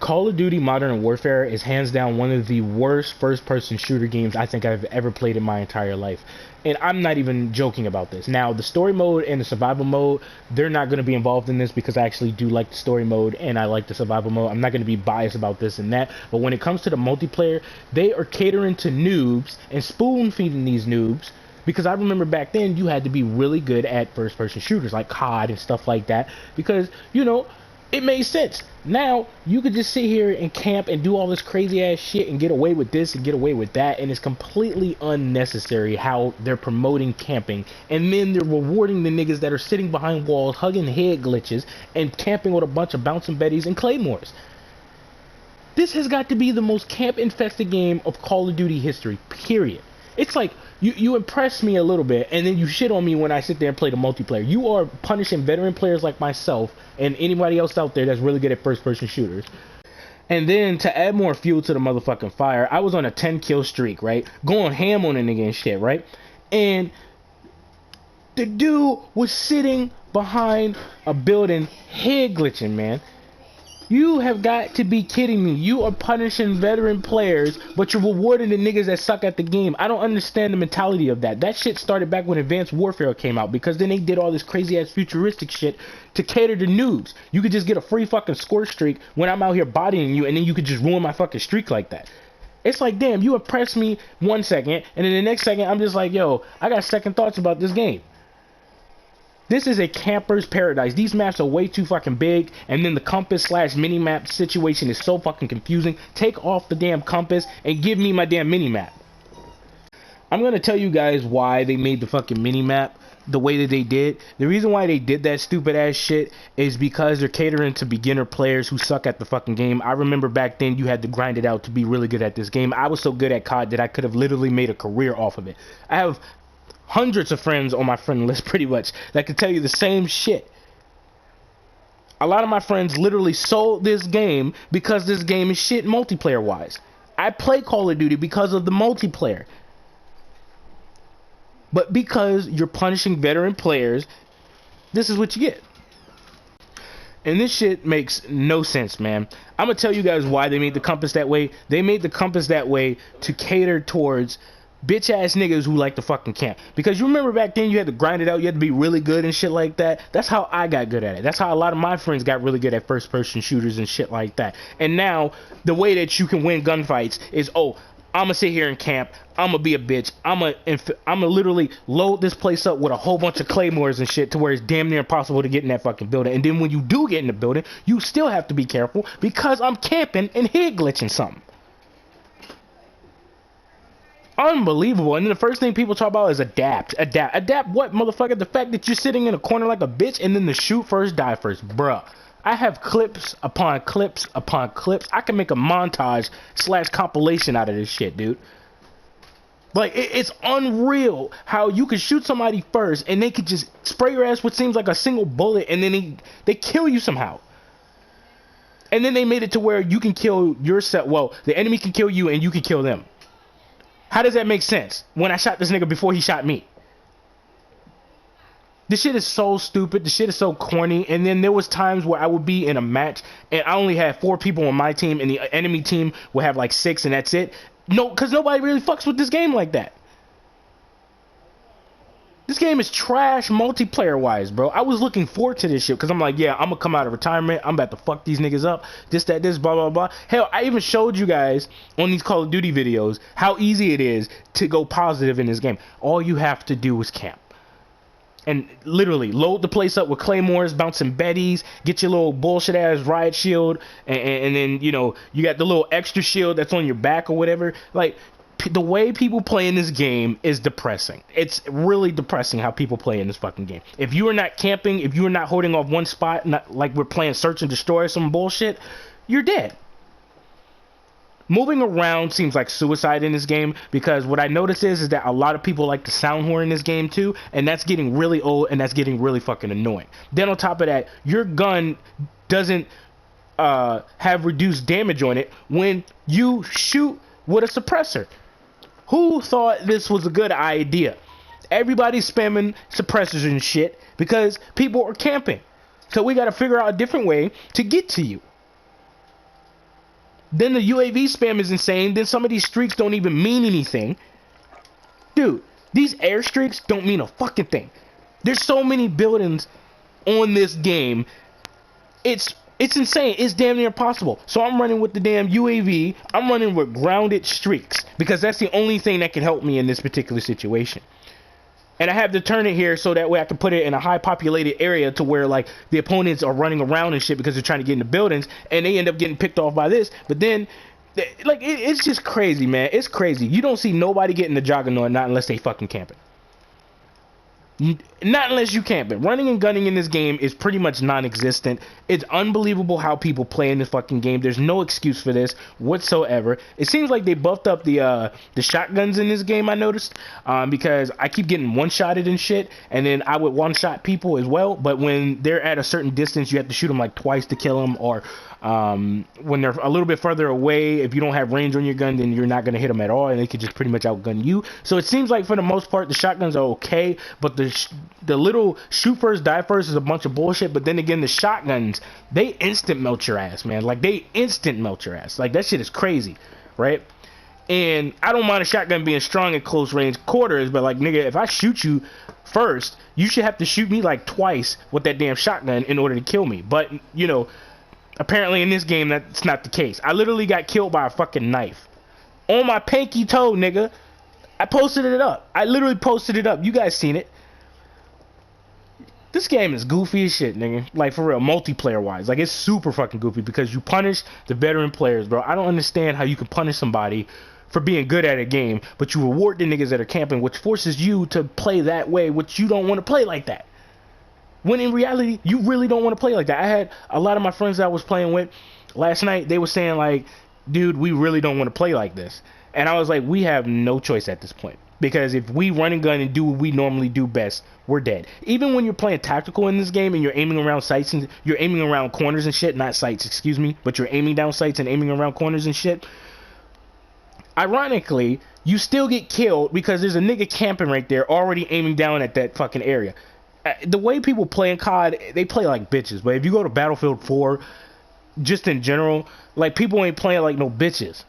Call of Duty Modern Warfare is hands down one of the worst first-person shooter games I think I've ever played in my entire life. And I'm not even joking about this. Now, the story mode and the survival mode, they're not going to be involved in this because I actually do like the story mode and I like the survival mode. I'm not going to be biased about this and that. But when it comes to the multiplayer, they are catering to noobs and spoon-feeding these noobs. Because I remember back then, you had to be really good at first-person shooters like COD and stuff like that. Because, you know, it made sense. Now, you could just sit here and camp and do all this crazy-ass shit and get away with this and get away with that. And it's completely unnecessary how they're promoting camping. And then they're rewarding the niggas that are sitting behind walls, hugging head glitches, and camping with a bunch of bouncing betties and claymores. This has got to be the most camp-infested game of Call of Duty history, period. It's like, you impress me a little bit, and then you shit on me when I sit there and play the multiplayer. You are punishing veteran players like myself and anybody else out there that's really good at first-person shooters. And then, to add more fuel to the motherfucking fire, I was on a 10-kill streak, right? Going ham on a nigga and shit, right? And the dude was sitting behind a building head glitching, man. You have got to be kidding me. You are punishing veteran players, but you're rewarding the niggas that suck at the game. I don't understand the mentality of that. That shit started back when Advanced Warfare came out, because then they did all this crazy-ass futuristic shit to cater to noobs. You could just get a free fucking score streak when I'm out here bodying you, and then you could just ruin my fucking streak like that. It's like, damn, you impress me 1 second, and then the next second, I'm just like, yo, I got second thoughts about this game. This is a camper's paradise. These maps are way too fucking big, and then the compass / mini-map situation is so fucking confusing. Take off the damn compass and give me my damn mini-map. I'm going to tell you guys why they made the fucking mini-map the way that they did. The reason why they did that stupid ass shit is because they're catering to beginner players who suck at the fucking game. I remember back then you had to grind it out to be really good at this game. I was so good at COD that I could have literally made a career off of it. I have hundreds of friends on my friend list pretty much that can tell you the same shit. A lot of my friends literally sold this game because this game is shit multiplayer wise. I play Call of Duty because of the multiplayer. But because you're punishing veteran players, this is what you get. And this shit makes no sense, man. I'm gonna tell you guys why they made the compass that way. They made the compass that way to cater towards bitch ass niggas who like to fucking camp. Because you remember back then you had to grind it out, you had to be really good and shit like that. That's how I got good at it. That's how a lot of my friends got really good at first person shooters and shit like that. And now the way that you can win gunfights is, oh, I'm gonna sit here and camp, I'm gonna be a bitch, I'm gonna literally load this place up with a whole bunch of claymores and shit to where it's damn near impossible to get in that fucking building. And then when you do get in the building, you still have to be careful because I'm camping and head glitching something. Unbelievable. And then the first thing people talk about is adapt what, motherfucker? The fact that you're sitting in a corner like a bitch and then the shoot first, die first. Bruh, I have clips upon clips upon clips. I can make a montage / compilation out of this shit, dude. Like, it's unreal how you can shoot somebody first and they could just spray your ass with seems like a single bullet, and then they kill you somehow. And then they made it to where you can kill yourself. Well, the enemy can kill you and you can kill them. How does that make sense when I shot this nigga before he shot me? This shit is so stupid. This shit is so corny. And then there was times where I would be in a match and I only had 4 people on my team and the enemy team would have like 6 and that's it. No, because nobody really fucks with this game like that. This game is trash multiplayer wise, bro. I was looking forward to this shit because I'm like, yeah, I'm gonna come out of retirement, I'm about to fuck these niggas up, this, that, this, blah, blah, blah. Hell, I even showed you guys on these Call of Duty videos how easy it is to go positive in this game. All you have to do is camp. And literally load the place up with claymores, bouncing betties, get your little bullshit ass riot shield, and then, you know, you got the little extra shield that's on your back or whatever. Like, the way people play in this game is depressing. It's really depressing how people play in this fucking game. If you are not camping, if you are not holding off one spot, not like we're playing search and destroy or some bullshit, you're dead. Moving around seems like suicide in this game, because what I notice is that a lot of people like the sound horn in this game too, and that's getting really old and that's getting really fucking annoying. Then on top of that, your gun doesn't have reduced damage on it when you shoot with a suppressor. Who thought this was a good idea? Everybody's spamming suppressors and shit because people are camping. So we got to figure out a different way to get to you. Then the UAV spam is insane. Then some of these streaks don't even mean anything. Dude, these air streaks don't mean a fucking thing. There's so many buildings on this game. It's insane. It's damn near impossible. So I'm running with the damn UAV. I'm running with grounded streaks because that's the only thing that can help me in this particular situation. And I have to turn it here so that way I can put it in a high populated area to where like the opponents are running around and shit because they're trying to get into buildings and they end up getting picked off by this. But then like it's just crazy, man. It's crazy. You don't see nobody getting the juggernaut not unless they fucking camping. Not unless you camping. Running and gunning in this game is pretty much non-existent. It's unbelievable how people play in this fucking game. There's no excuse for this whatsoever. It seems like they buffed up the shotguns in this game, I noticed, because I keep getting one-shotted and shit, and then I would one-shot people as well, but when they're at a certain distance, you have to shoot them like twice to kill them, or when they're a little bit further away, if you don't have range on your gun, then you're not going to hit them at all, and they could just pretty much outgun you. So it seems like for the most part, the shotguns are okay, but the little shoot first, die first is a bunch of bullshit. But then again, the shotguns, they instant melt your ass, man. Like, they instant melt your ass. Like, that shit is crazy, right? And I don't mind a shotgun being strong at close range quarters, but like, nigga, if I shoot you first, you should have to shoot me like twice with that damn shotgun in order to kill me. But, you know, apparently in this game, that's not the case. I literally got killed by a fucking knife on my pinky toe, nigga. I posted it up. I literally posted it up. You guys seen it. This game is goofy as shit, nigga. Like, for real, multiplayer-wise. Like, it's super fucking goofy because you punish the veteran players, bro. I don't understand how you can punish somebody for being good at a game, but you reward the niggas that are camping, which forces you to play that way, which you don't want to play like that. When in reality, you really don't want to play like that. I had a lot of my friends that I was playing with last night, they were saying, like, dude, we really don't want to play like this. And I was like, we have no choice at this point. Because if we run and gun and do what we normally do best, we're dead. Even when you're playing tactical in this game and you're aiming around sights and you're aiming around corners and shit, not sights, excuse me, but you're aiming down sights and aiming around corners and shit, ironically, you still get killed because there's a nigga camping right there already aiming down at that fucking area. The way people play in COD, they play like bitches. But if you go to Battlefield 4, just in general, like, people ain't playing like no bitches.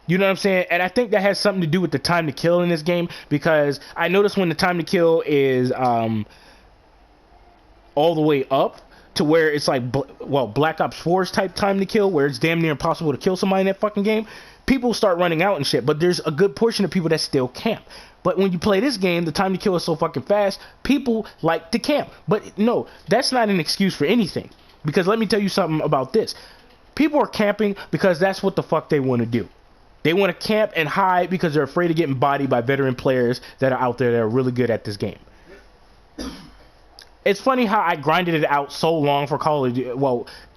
You know what I'm saying? And I think that has something to do with the time to kill in this game, because I noticed when the time to kill is all the way up to where it's like, Black Ops 4's type time to kill, where it's damn near impossible to kill somebody in that fucking game, people start running out and shit. But there's a good portion of people that still camp. But when you play this game, the time to kill is so fucking fast, people like to camp. But no, that's not an excuse for anything. Because let me tell you something about this. People are camping because that's what the fuck they want to do. They want to camp and hide because they're afraid of getting bodied by veteran players that are out there that are really good at this game. It's funny how I grinded it out so long for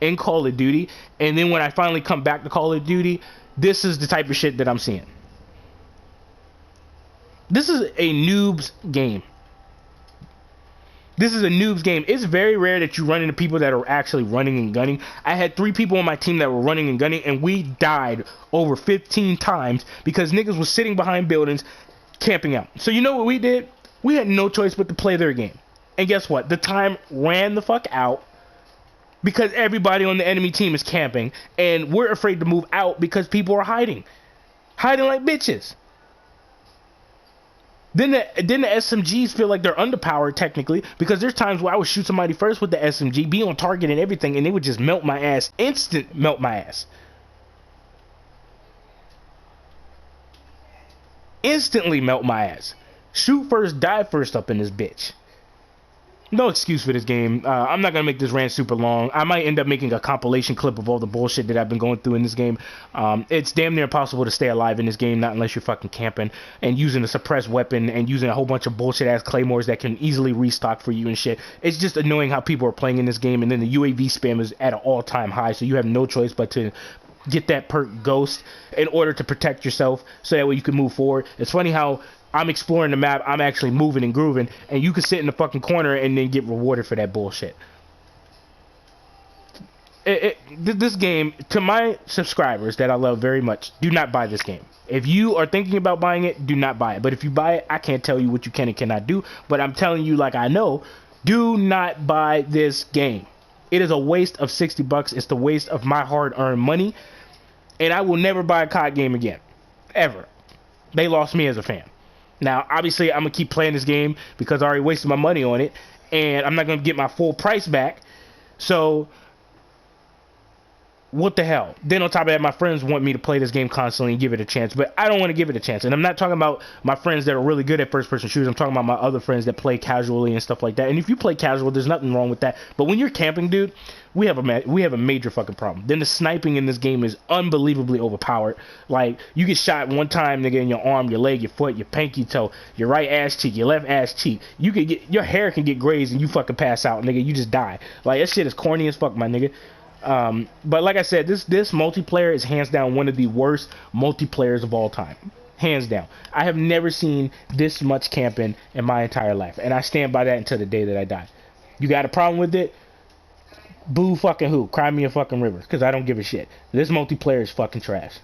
in Call of Duty, and then when I finally come back to Call of Duty, this is the type of shit that I'm seeing. This is a noob's game. This is a noob's game. It's very rare that you run into people that are actually running and gunning. I had 3 people on my team that were running and gunning, and we died over 15 times because niggas was sitting behind buildings camping out. So you know what we did? We had no choice but to play their game. And guess what? The time ran the fuck out because everybody on the enemy team is camping, and we're afraid to move out because people are hiding. Hiding like bitches. Then the SMGs feel like they're underpowered technically, because there's times where I would shoot somebody first with the SMG, be on target and everything, and they would just melt my ass. Instant melt my ass. Instantly melt my ass. Shoot first, die first up in this bitch. No excuse for this game. I'm not going to make this rant super long. I might end up making a compilation clip of all the bullshit that I've been going through in this game. It's damn near impossible to stay alive in this game, not unless you're fucking camping and using a suppressed weapon and using a whole bunch of bullshit-ass claymores that can easily restock for you and shit. It's just annoying how people are playing in this game, and then the UAV spam is at an all-time high, so you have no choice but to get that perk Ghost in order to protect yourself so that way you can move forward. It's funny how I'm exploring the map, I'm actually moving and grooving, and you can sit in the fucking corner and then get rewarded for that bullshit. This game, to my subscribers that I love very much, do not buy this game. If you are thinking about buying it, do not buy it. But if you buy it, I can't tell you what you can and cannot do, but I'm telling you like I know, do not buy this game. It is a waste of $60. It's the waste of my hard-earned money. And I will never buy a COD game again. Ever. They lost me as a fan. Now, obviously, I'm going to keep playing this game because I already wasted my money on it. And I'm not going to get my full price back. So, what the hell? Then on top of that, my friends want me to play this game constantly and give it a chance. But I don't want to give it a chance. And I'm not talking about my friends that are really good at first-person shooters. I'm talking about my other friends that play casually and stuff like that. And if you play casual, there's nothing wrong with that. But when you're camping, dude, we have a major fucking problem. Then the sniping in this game is unbelievably overpowered. Like, you get shot one time, nigga, in your arm, your leg, your foot, your pinky toe, your right ass cheek, your left ass cheek. You could get, your hair can get grazed and you fucking pass out, nigga. You just die. Like, that shit is corny as fuck, my nigga. But like I said, this multiplayer is hands down one of the worst multiplayers of all time. Hands down. I have never seen this much camping in my entire life. And I stand by that until the day that I die. You got a problem with it? Boo fucking who? Cry me a fucking river. Because I don't give a shit. This multiplayer is fucking trash.